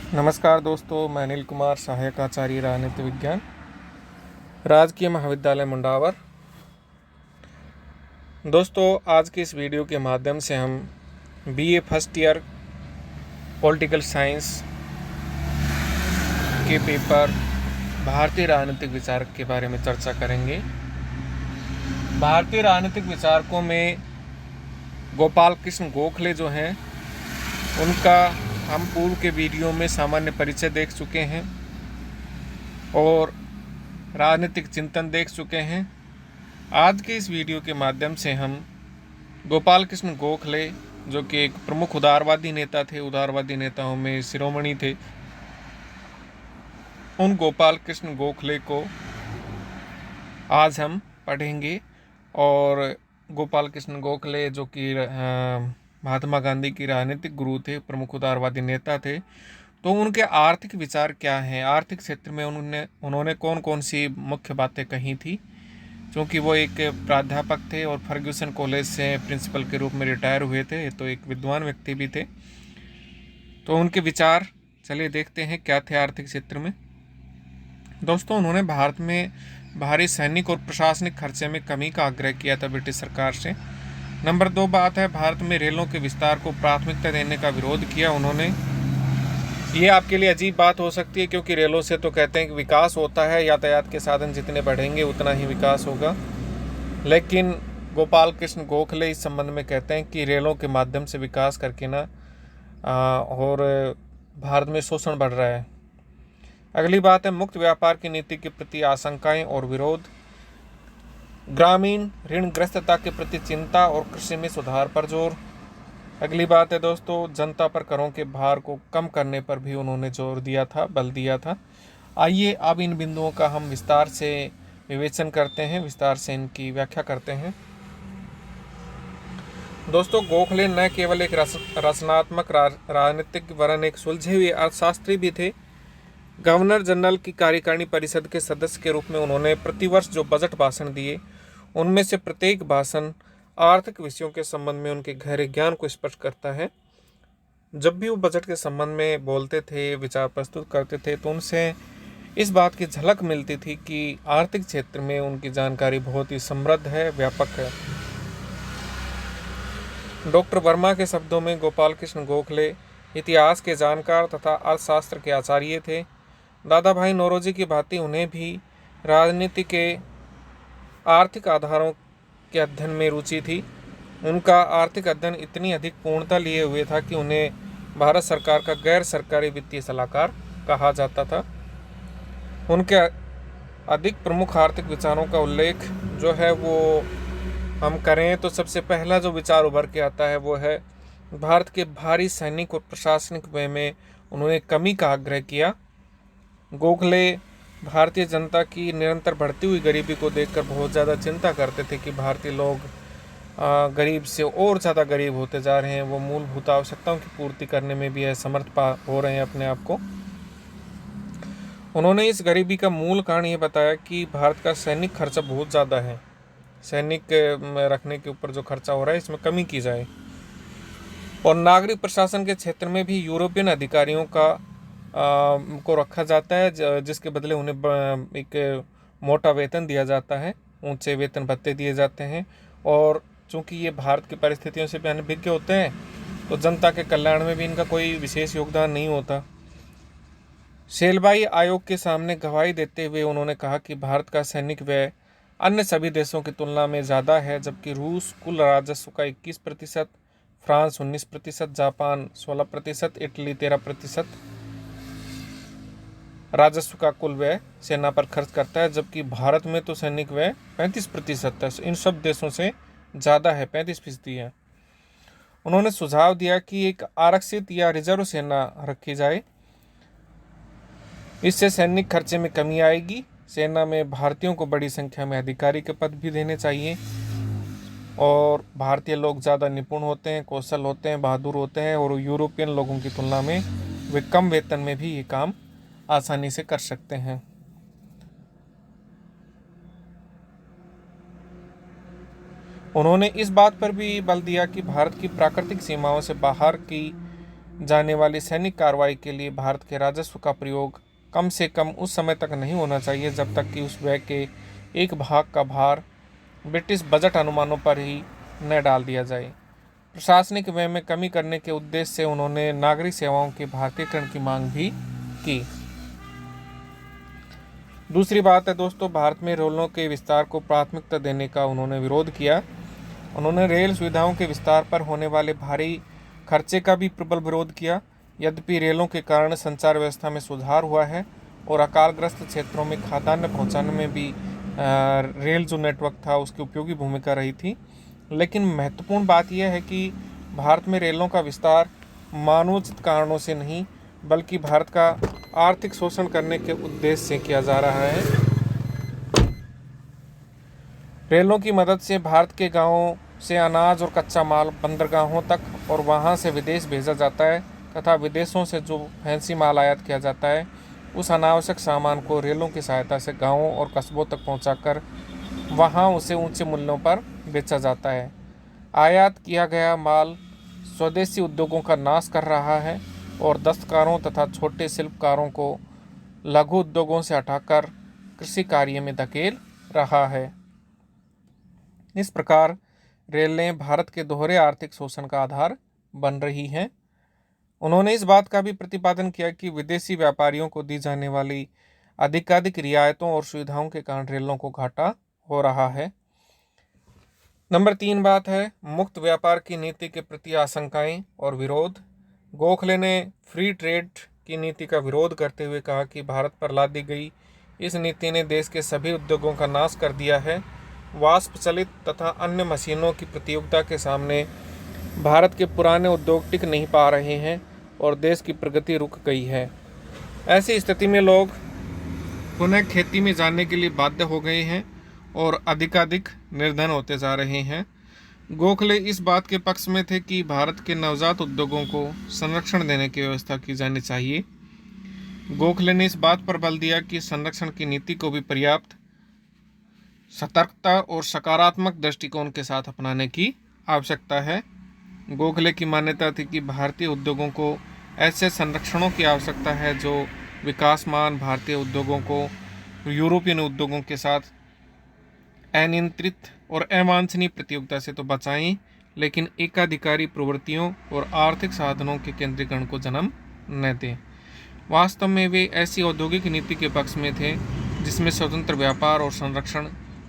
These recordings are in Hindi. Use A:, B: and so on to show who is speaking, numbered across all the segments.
A: नमस्कार दोस्तों, मैं अनिल कुमार, सहायक आचार्य राजनीति विज्ञान, राजकीय महाविद्यालय मुंडावर। दोस्तों, आज के इस वीडियो के माध्यम से हम BA first year political science के पेपर भारतीय राजनीतिक विचारक के बारे में चर्चा करेंगे। भारतीय राजनीतिक विचारकों में गोपाल कृष्ण गोखले जो हैं, उनका हम पूर्व के वीडियो में सामान्य परिचय देख चुके हैं और राजनीतिक चिंतन देख चुके हैं। आज के इस वीडियो के माध्यम से हम गोपाल कृष्ण गोखले, जो कि एक प्रमुख उदारवादी नेता थे, उदारवादी नेताओं में शिरोमणि थे, उन गोपाल कृष्ण गोखले को आज हम पढ़ेंगे। और गोपाल कृष्ण गोखले जो कि महात्मा गांधी की राजनीतिक गुरु थे, प्रमुख उदारवादी नेता थे, तो उनके आर्थिक विचार क्या हैं, आर्थिक क्षेत्र में उन्होंने कौन कौन सी मुख्य बातें कही थी। क्योंकि वो एक प्राध्यापक थे और फर्ग्यूसन कॉलेज से प्रिंसिपल के रूप में रिटायर हुए थे, तो एक विद्वान व्यक्ति भी थे। तो उनके विचार चलिए देखते हैं क्या थे आर्थिक क्षेत्र में। दोस्तों, उन्होंने भारत में भारी सैनिक और प्रशासनिक खर्चे में कमी का आग्रह किया था ब्रिटिश सरकार से। नंबर 2 बात है, भारत में रेलों के विस्तार को प्राथमिकता देने का विरोध किया उन्होंने। ये आपके लिए अजीब बात हो सकती है, क्योंकि रेलों से तो कहते हैं कि विकास होता है, यातायात के साधन जितने बढ़ेंगे उतना ही विकास होगा। लेकिन गोपाल कृष्ण गोखले इस संबंध में कहते हैं कि रेलों के माध्यम से विकास करके और भारत में शोषण बढ़ रहा है। अगली बात है, मुक्त व्यापार की नीति के प्रति आशंकाएं और विरोध, ग्रामीण ऋणग्रस्तता के प्रति चिंता और कृषि में सुधार पर जोर। अगली बात है दोस्तों, जनता पर करों के भार को कम करने पर भी उन्होंने जोर दिया था, बल दिया था। आइए अब इन बिंदुओं का हम विस्तार से विवेचन करते हैं, विस्तार से इनकी व्याख्या करते हैं। दोस्तों, गोखले न केवल एक रचनात्मक राजनीतिक वरन एक सुलझे हुए अर्थशास्त्री भी थे। गवर्नर जनरल की कार्यकारिणी परिषद के सदस्य के रूप में उन्होंने प्रतिवर्ष जो बजट भाषण दिए, उनमें से प्रत्येक भाषण आर्थिक विषयों के संबंध में उनके गहरे ज्ञान को स्पष्ट करता है। जब भी वो बजट के संबंध में बोलते थे, विचार प्रस्तुत करते थे, तो उनसे इस बात की झलक मिलती थी कि आर्थिक क्षेत्र में उनकी जानकारी बहुत ही समृद्ध है, व्यापक है। डॉक्टर वर्मा के शब्दों में गोपाल कृष्ण गोखले इतिहास के जानकार तथा अर्थशास्त्र के आचार्य थे। दादा भाई नौरोजी की भांति उन्हें भी राजनीति के आर्थिक आधारों के अध्ययन में रुचि थी। उनका आर्थिक अध्ययन इतनी अधिक पूर्णता लिए हुए था कि उन्हें भारत सरकार का गैर सरकारी वित्तीय सलाहकार कहा जाता था। उनके अधिक प्रमुख आर्थिक विचारों का उल्लेख जो है वो हम करें तो सबसे पहला जो विचार उभर के आता है वो है, भारत के भारी सैनिक और प्रशासनिक व्यय में उन्होंने कमी का आग्रह किया। गोखले भारतीय जनता की निरंतर बढ़ती हुई गरीबी को देखकर बहुत ज़्यादा चिंता करते थे कि भारतीय लोग गरीब से और ज़्यादा गरीब होते जा रहे हैं, वो मूलभूत आवश्यकताओं की पूर्ति करने में भी असमर्थ हो रहे हैं अपने आप को। उन्होंने इस गरीबी का मूल कारण ये बताया कि भारत का सैनिक खर्चा बहुत ज़्यादा है, सैनिक रखने के ऊपर जो खर्चा हो रहा है इसमें कमी की जाए। और नागरिक प्रशासन के क्षेत्र में भी यूरोपियन अधिकारियों को रखा जाता है, जिसके बदले उन्हें एक मोटा वेतन दिया जाता है, ऊंचे वेतन भत्ते दिए जाते हैं। और चूंकि ये भारत की परिस्थितियों से भी अनभिज्ञ होते हैं, तो जनता के कल्याण में भी इनका कोई विशेष योगदान नहीं होता। शेलबाई आयोग के सामने गवाही देते हुए उन्होंने कहा कि भारत का सैनिक व्यय अन्य सभी देशों की तुलना में ज़्यादा है, जबकि रूस कुल राजस्व का 21%, फ्रांस 19%, जापान 16%, इटली 13% राजस्व का कुल व्यय सेना पर खर्च करता है, जबकि भारत में तो सैनिक व्यय 35% है, इन सब देशों से ज़्यादा है, 35% है। उन्होंने सुझाव दिया कि एक आरक्षित या रिजर्व सेना रखी जाए, इससे सैनिक खर्चे में कमी आएगी। सेना में भारतीयों को बड़ी संख्या में अधिकारी के पद भी देने चाहिए। और भारतीय लोग ज़्यादा निपुण होते हैं, कौशल होते हैं, बहादुर होते हैं, और यूरोपियन लोगों की तुलना में वे कम वेतन में भी ये काम आसानी से कर सकते हैं। उन्होंने इस बात पर भी बल दिया कि भारत की प्राकृतिक सीमाओं से बाहर की जाने वाली सैनिक कार्रवाई के लिए भारत के राजस्व का प्रयोग कम से कम उस समय तक नहीं होना चाहिए जब तक कि उस व्यय के एक भाग का भार ब्रिटिश बजट अनुमानों पर ही न डाल दिया जाए। प्रशासनिक व्यय में कमी करने के उद्देश्य से उन्होंने नागरिक सेवाओं के भारतीयकरण की मांग भी की। दूसरी बात है दोस्तों, भारत में रेलों के विस्तार को प्राथमिकता देने का उन्होंने विरोध किया। उन्होंने रेल सुविधाओं के विस्तार पर होने वाले भारी खर्चे का भी प्रबल विरोध किया। यद्यपि रेलों के कारण संचार व्यवस्था में सुधार हुआ है और अकालग्रस्त क्षेत्रों में खाद्यान्न पहुंचाने में भी रेल जो नेटवर्क था उसकी उपयोगी भूमिका रही थी, लेकिन महत्वपूर्ण बात यह है कि भारत में रेलों का विस्तार मानवोचित कारणों से नहीं बल्कि भारत का आर्थिक शोषण करने के उद्देश्य से किया जा रहा है। रेलों की मदद से भारत के गांवों से अनाज और कच्चा माल बंदरगाहों तक और वहां से विदेश भेजा जाता है तथा विदेशों से जो फैंसी माल आयात किया जाता है उस अनावश्यक सामान को रेलों की सहायता से गांवों और कस्बों तक पहुंचाकर वहां उसे ऊंचे मूल्यों पर बेचा जाता है। आयात किया गया माल स्वदेशी उद्योगों का नाश कर रहा है और दस्तकारों तथा छोटे शिल्पकारों को लघु उद्योगों से हटाकर कृषि कार्य में धकेल रहा है। इस प्रकार रेलें भारत के दोहरे आर्थिक शोषण का आधार बन रही हैं। उन्होंने इस बात का भी प्रतिपादन किया कि विदेशी व्यापारियों को दी जाने वाली अधिकाधिक रियायतों और सुविधाओं के कारण रेलों को घाटा हो रहा है। नंबर 3 बात है मुक्त व्यापार की नीति के प्रति आशंकाएं और विरोध। गोखले ने फ्री ट्रेड की नीति का विरोध करते हुए कहा कि भारत पर लादी गई इस नीति ने देश के सभी उद्योगों का नाश कर दिया है। वाष्प चलित तथा अन्य मशीनों की प्रतियोगिता के सामने भारत के पुराने उद्योग टिक नहीं पा रहे हैं और देश की प्रगति रुक गई है। ऐसी स्थिति में लोग पुनः खेती में जाने के लिए बाध्य हो गए हैं और अधिकाधिक निर्धन होते जा रहे हैं। गोखले इस बात के पक्ष में थे कि भारत के नवजात उद्योगों को संरक्षण देने की व्यवस्था की जानी चाहिए। गोखले ने इस बात पर बल दिया कि संरक्षण की नीति को भी पर्याप्त सतर्कता और सकारात्मक दृष्टिकोण के साथ अपनाने की आवश्यकता है। गोखले की मान्यता थी कि भारतीय उद्योगों को ऐसे संरक्षणों की आवश्यकता है जो विकासमान भारतीय उद्योगों को यूरोपियन उद्योगों के साथ अनियंत्रित और अवांछनीय प्रतियोगिता से तो बचाएं, लेकिन एकाधिकारी प्रवृत्तियों और आर्थिक साधनों के केंद्रीकरण को जन्म न दें। वास्तव में वे ऐसी औद्योगिक नीति के पक्ष में थे जिसमें स्वतंत्र व्यापार और संरक्षण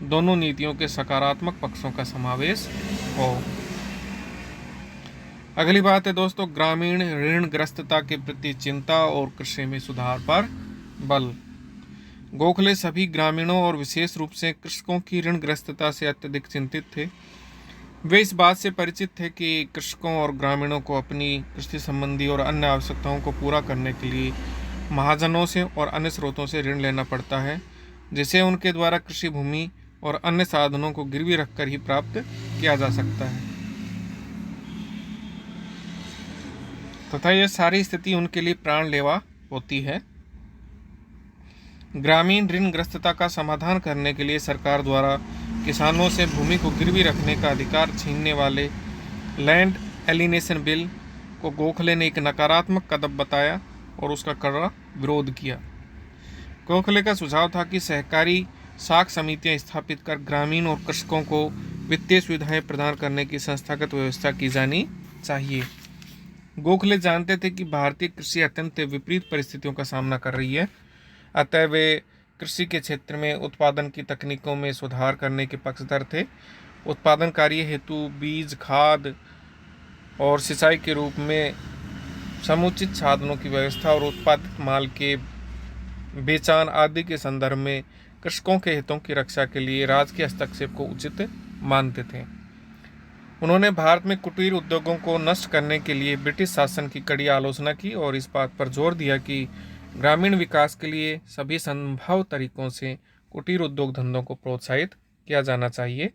A: दोनों नीतियों के सकारात्मक पक्षों का समावेश हो। अगली बात है दोस्तों ग्रामीण ऋणग्रस्तता के प्रति चिंता और कृषि में सुधार पर बल। गोखले सभी ग्रामीणों और विशेष रूप से कृषकों की ऋणग्रस्तता से अत्यधिक चिंतित थे। वे इस बात से परिचित थे कि कृषकों और ग्रामीणों को अपनी कृषि संबंधी और अन्य आवश्यकताओं को पूरा करने के लिए महाजनों से और अन्य स्रोतों से ऋण लेना पड़ता है, जिसे उनके द्वारा कृषि भूमि और अन्य साधनों को गिरवी रखकर ही प्राप्त किया जा सकता है तथा यह सारी स्थिति उनके लिए प्राणलेवा होती है। ग्रामीण ऋणग्रस्तता का समाधान करने के लिए सरकार द्वारा किसानों से भूमि को गिरवी रखने का अधिकार छीनने वाले लैंड एलिनेशन बिल को गोखले ने एक नकारात्मक कदम बताया और उसका कड़ा विरोध किया। गोखले का सुझाव था कि सहकारी साख समितियां स्थापित कर ग्रामीण और कृषकों को वित्तीय सुविधाएं प्रदान करने की संस्थागत व्यवस्था की जानी चाहिए। गोखले जानते थे कि भारतीय कृषि अत्यंत विपरीत परिस्थितियों का सामना कर रही है, अतः वे कृषि के क्षेत्र में उत्पादन की तकनीकों में सुधार करने के पक्षधर थे। उत्पादन कार्य हेतु बीज, खाद और सिंचाई के रूप में समुचित साधनों की व्यवस्था और उत्पादित माल के बेचान आदि के संदर्भ में कृषकों के हितों की रक्षा के लिए राजकीय हस्तक्षेप को उचित मानते थे। उन्होंने भारत में कुटीर उद्योगों को नष्ट करने के लिए ब्रिटिश शासन की कड़ी आलोचना की और इस बात पर जोर दिया कि ग्रामीण विकास के लिए सभी संभव तरीकों से कुटीर उद्योग धंधों को प्रोत्साहित किया जाना चाहिए।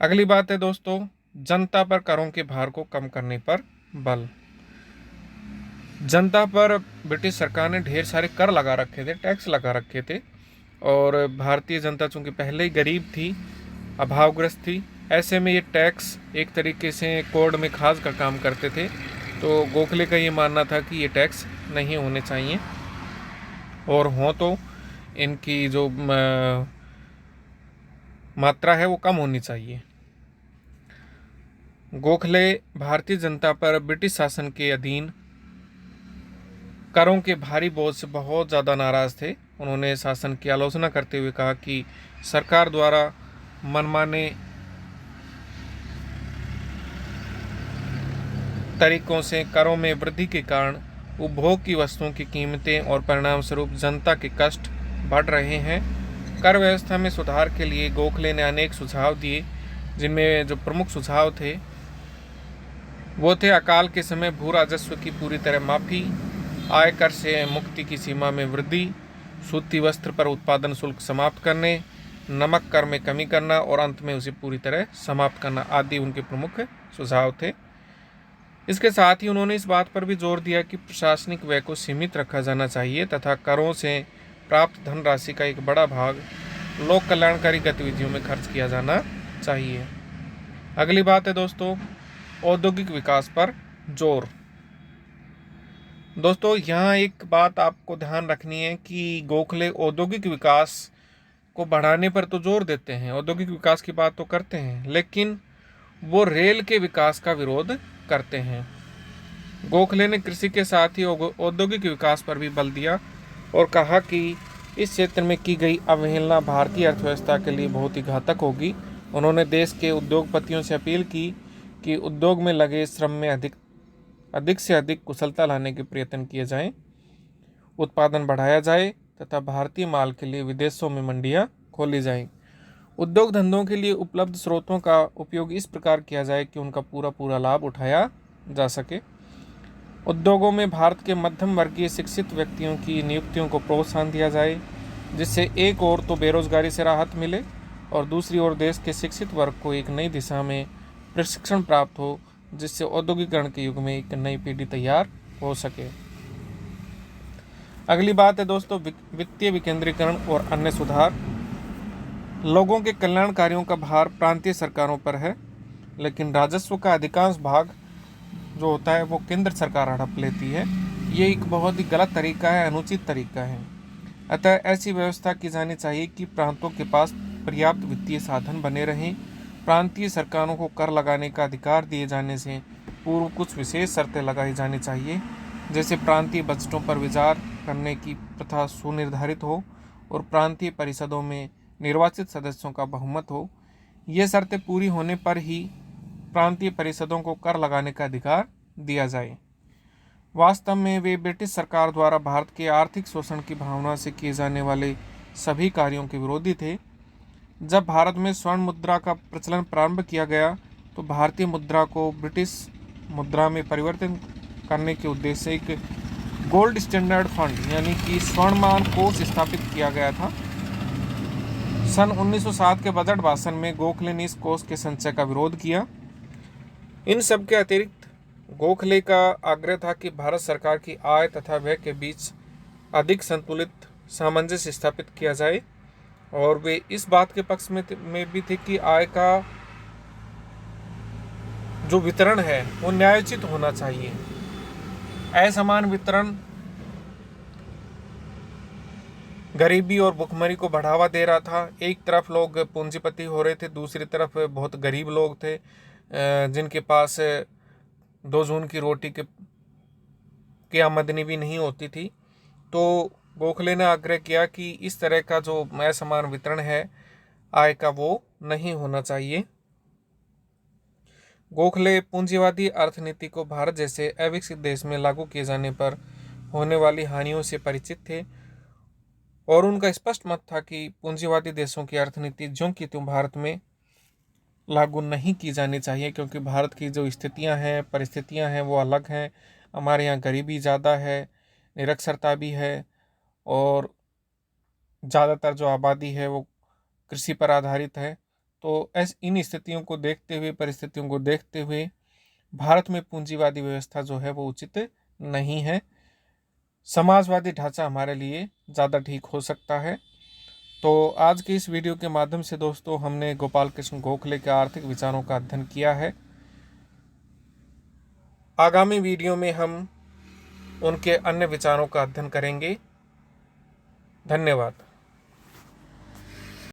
A: अगली बात है दोस्तों जनता पर करों के भार को कम करने पर बल। जनता पर ब्रिटिश सरकार ने ढेर सारे कर लगा रखे थे, टैक्स लगा रखे थे और भारतीय जनता चूंकि पहले ही गरीब थी, अभावग्रस्त थी, ऐसे में ये टैक्स एक तरीके से कोर्ट में खास का काम करते थे तो गोखले का ये मानना था कि ये टैक्स नहीं होने चाहिए, और हों तो इनकी जो मात्रा है वो कम होनी चाहिए। गोखले भारतीय जनता पर ब्रिटिश शासन के अधीन करों के भारी बोझ से बहुत ज़्यादा नाराज थे। उन्होंने शासन की आलोचना करते हुए कहा कि सरकार द्वारा मनमाने तरीकों से करों में वृद्धि के कारण उपभोग की वस्तुओं की कीमतें और परिणाम स्वरूप जनता के कष्ट बढ़ रहे हैं। कर व्यवस्था में सुधार के लिए गोखले ने अनेक सुझाव दिए, जिनमें जो प्रमुख सुझाव थे वो थे अकाल के समय भू राजस्व की पूरी तरह माफी, आयकर से मुक्ति की सीमा में वृद्धि, सूती वस्त्र पर उत्पादन शुल्क समाप्त करने, नमक कर में कमी करना और अंत में उसे पूरी तरह समाप्त करना आदि उनके प्रमुख सुझाव थे। इसके साथ ही उन्होंने इस बात पर भी जोर दिया कि प्रशासनिक व्यय को सीमित रखा जाना चाहिए तथा करों से प्राप्त धनराशि का एक बड़ा भाग लोक कल्याणकारी गतिविधियों में खर्च किया जाना चाहिए। अगली बात है दोस्तों, औद्योगिक विकास पर जोर। दोस्तों यहाँ एक बात आपको ध्यान रखनी है कि गोखले औद्योगिक विकास को बढ़ाने पर तो जोर देते हैं, औद्योगिक विकास की बात तो करते हैं, लेकिन वो रेल के विकास का विरोध करते हैं। गोखले ने कृषि के साथ ही औद्योगिक विकास पर भी बल दिया और कहा कि इस क्षेत्र में की गई अवहेलना भारतीय अर्थव्यवस्था के लिए बहुत ही घातक होगी। उन्होंने देश के उद्योगपतियों से अपील की कि उद्योग में लगे श्रम में अधिक से अधिक कुशलता लाने के प्रयत्न किए जाएं, उत्पादन बढ़ाया जाए तथा भारतीय माल के लिए विदेशों में मंडियां खोली जाएं। उद्योग धंधों के लिए उपलब्ध स्रोतों का उपयोग इस प्रकार किया जाए कि उनका पूरा लाभ उठाया जा सके। उद्योगों में भारत के मध्यम वर्गीय शिक्षित व्यक्तियों की नियुक्तियों को प्रोत्साहन दिया जाए, जिससे एक ओर तो बेरोजगारी से राहत मिले और दूसरी ओर देश के शिक्षित वर्ग को एक नई दिशा में प्रशिक्षण प्राप्त हो, जिससे औद्योगिकरण के युग में एक नई पीढ़ी तैयार हो सके। अगली बात है दोस्तों, वित्तीय विकेंद्रीकरण और अन्य सुधार। लोगों के कल्याण कार्यों का भार प्रांतीय सरकारों पर है, लेकिन राजस्व का अधिकांश भाग जो होता है वो केंद्र सरकार हड़प लेती है। ये एक बहुत ही गलत तरीका है, अनुचित तरीका है। अतः ऐसी व्यवस्था की जानी चाहिए कि प्रांतों के पास पर्याप्त वित्तीय साधन बने रहें। प्रांतीय सरकारों को कर लगाने का अधिकार दिए जाने से पूर्व कुछ विशेष शर्तें लगाई जानी चाहिए, जैसे प्रांतीय बजटों पर विचार करने की प्रथा सुनिर्धारित हो और प्रांतीय परिषदों में निर्वाचित सदस्यों का बहुमत हो। ये शर्तें पूरी होने पर ही प्रांतीय परिषदों को कर लगाने का अधिकार दिया जाए। वास्तव में वे ब्रिटिश सरकार द्वारा भारत के आर्थिक शोषण की भावना से किए जाने वाले सभी कार्यों के विरोधी थे। जब भारत में स्वर्ण मुद्रा का प्रचलन प्रारंभ किया गया तो भारतीय मुद्रा को ब्रिटिश मुद्रा में परिवर्तन करने के उद्देश्य से एक गोल्ड स्टैंडर्ड फंड यानी कि स्वर्णमान कोष स्थापित किया गया था। सन 1907 के बजट भाषण में गोखले ने इस कोष के संचय का विरोध किया। इन सब के अतिरिक्त गोखले का आग्रह था कि भारत सरकार की आय तथा व्यय के बीच अधिक संतुलित सामंजस्य स्थापित किया जाए, और वे इस बात के पक्ष में भी थे कि आय का जो वितरण है वो न्यायोचित होना चाहिए। असमान वितरण गरीबी और भुखमरी को बढ़ावा दे रहा था। एक तरफ लोग पूंजीपति हो रहे थे, दूसरी तरफ बहुत गरीब लोग थे जिनके पास 2 जून की रोटी की आमदनी भी नहीं होती थी। तो गोखले ने आग्रह किया कि इस तरह का जो असमान वितरण है आय का वो नहीं होना चाहिए। गोखले पूंजीवादी अर्थनीति को भारत जैसे अविकसित देश में लागू किए जाने पर होने वाली हानियों से परिचित थे, और उनका स्पष्ट मत था कि पूंजीवादी देशों की अर्थनीति ज्यों की त्यों भारत में लागू नहीं की जानी चाहिए, क्योंकि भारत की जो स्थितियां हैं, परिस्थितियां हैं वो अलग हैं। हमारे यहाँ गरीबी ज़्यादा है, निरक्षरता भी है, और ज़्यादातर जो आबादी है वो कृषि पर आधारित है। तो इन स्थितियों को देखते हुए, परिस्थितियों को देखते हुए भारत में पूंजीवादी व्यवस्था जो है वो उचित नहीं है। समाजवादी ढांचा हमारे लिए ज़्यादा ठीक हो सकता है। तो आज की इस वीडियो के माध्यम से दोस्तों हमने गोपाल कृष्ण गोखले के आर्थिक विचारों का अध्ययन किया है। आगामी वीडियो में हम उनके अन्य विचारों का अध्ययन करेंगे। धन्यवाद।